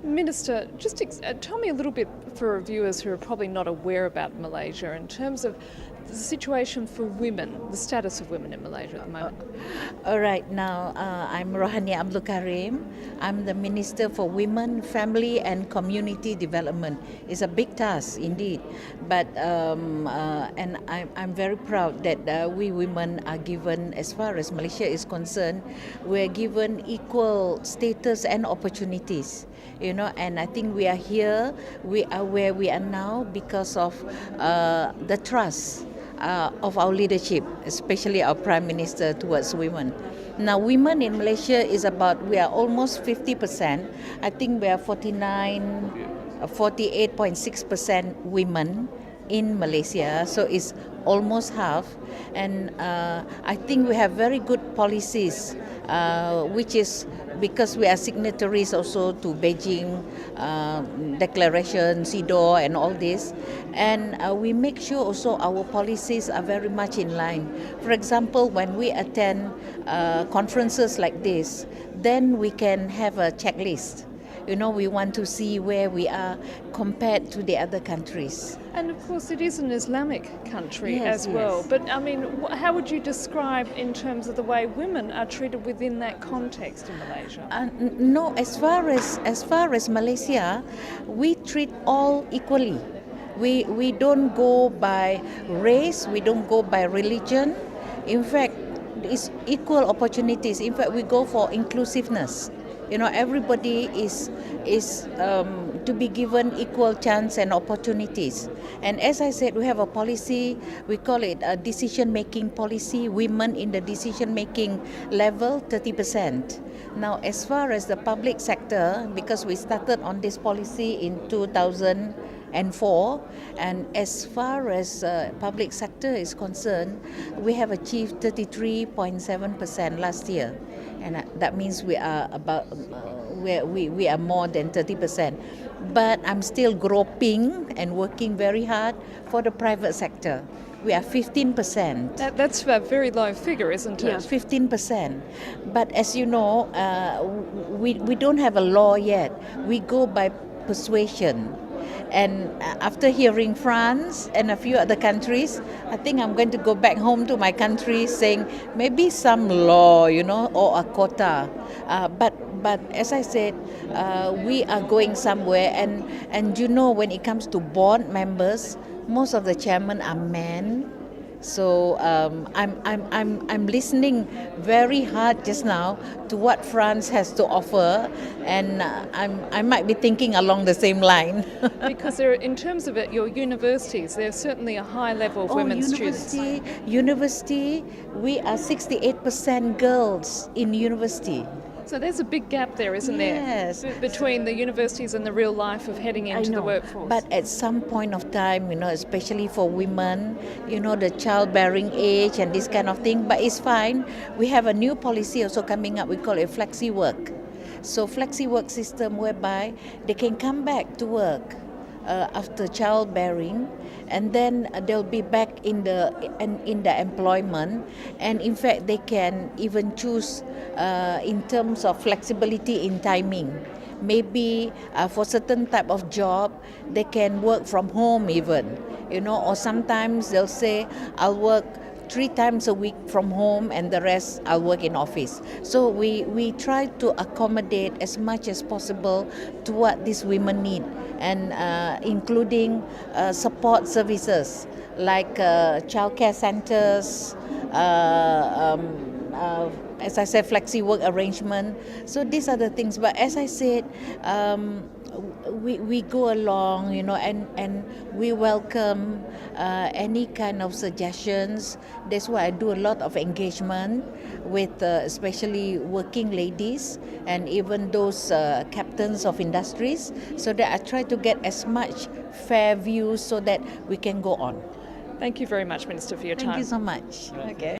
Minister, just tell me a little bit for viewers who are probably not aware about Malaysia in terms of the situation for women, the status of women in Malaysia at the moment. All right, now I'm Rohani Abdul Karim. I'm the Minister for Women, Family and Community Development. It's a big task indeed, but and I'm very proud that we women are given, as far as Malaysia is concerned, we're given equal status and opportunities. And I think we are here, we are where we are now because of the trust of our leadership, especially our Prime Minister towards women. Now, women in Malaysia we are almost 50%. I think we are 48.6% women in Malaysia, so it's almost half. And I think we have very good policies, which is because we are signatories also to Beijing Declaration, CEDAW and all this. And we make sure also our policies are very much in line. For example, when we attend conferences like this, then we can have a checklist. We want to see where we are compared to the other countries. And of course, it is an Islamic country Yes, as well. yes. But I mean, how would you describe in terms of the way women are treated within that context in Malaysia? No, as far as Malaysia, we treat all equally. We don't go by race, we don't go by religion. In fact, it's equal opportunities. In fact, we go for inclusiveness. Everybody is to be given equal chance and opportunities. And as I said, we have a policy, we call it a decision-making policy, women in the decision-making level, 30%. Now, as far as the public sector, because we started on this policy in 2004, and as far as public sector is concerned, we have achieved 33.7% last year, and that means we are we are more than 30%. But I'm still groping and working very hard for the private sector. We are 15%. That's a very low figure, isn't it? Yeah, 15%. But as you know, we don't have a law yet. We go by persuasion. And after hearing France and a few other countries, I think I'm going to go back home to my country saying maybe some law, or a quota. But as I said, we are going somewhere. And when it comes to board members, most of the chairmen are men. So I'm listening very hard just now to what France has to offer, and I might be thinking along the same line. Because in terms of your universities, there's certainly a high level of women students. University, we are 68% girls in university. So there's a big gap there, isn't Yes. there? Between the universities and the real life of heading into the workforce. But at some point of time, especially for women, the childbearing age and this kind of thing. But it's fine. We have a new policy also coming up. We call it FlexiWork. So FlexiWork System, whereby they can come back to work after childbearing, and then they'll be back in the employment, and in fact they can even choose in terms of flexibility in timing. Maybe for certain type of job they can work from home even, or sometimes they'll say, I'll work 3 times a week from home and the rest I'll work in office. So we try to accommodate as much as possible to what these women need, and including support services like childcare centers, as I said, flexi work arrangement. So these are the things. But as I said, we go along, and we welcome any kind of suggestions. That's why I do a lot of engagement with especially working ladies and even those captains of industries, so that I try to get as much fair views so that we can go on. Thank you very much, Minister, for your time. Thank you so much. Okay.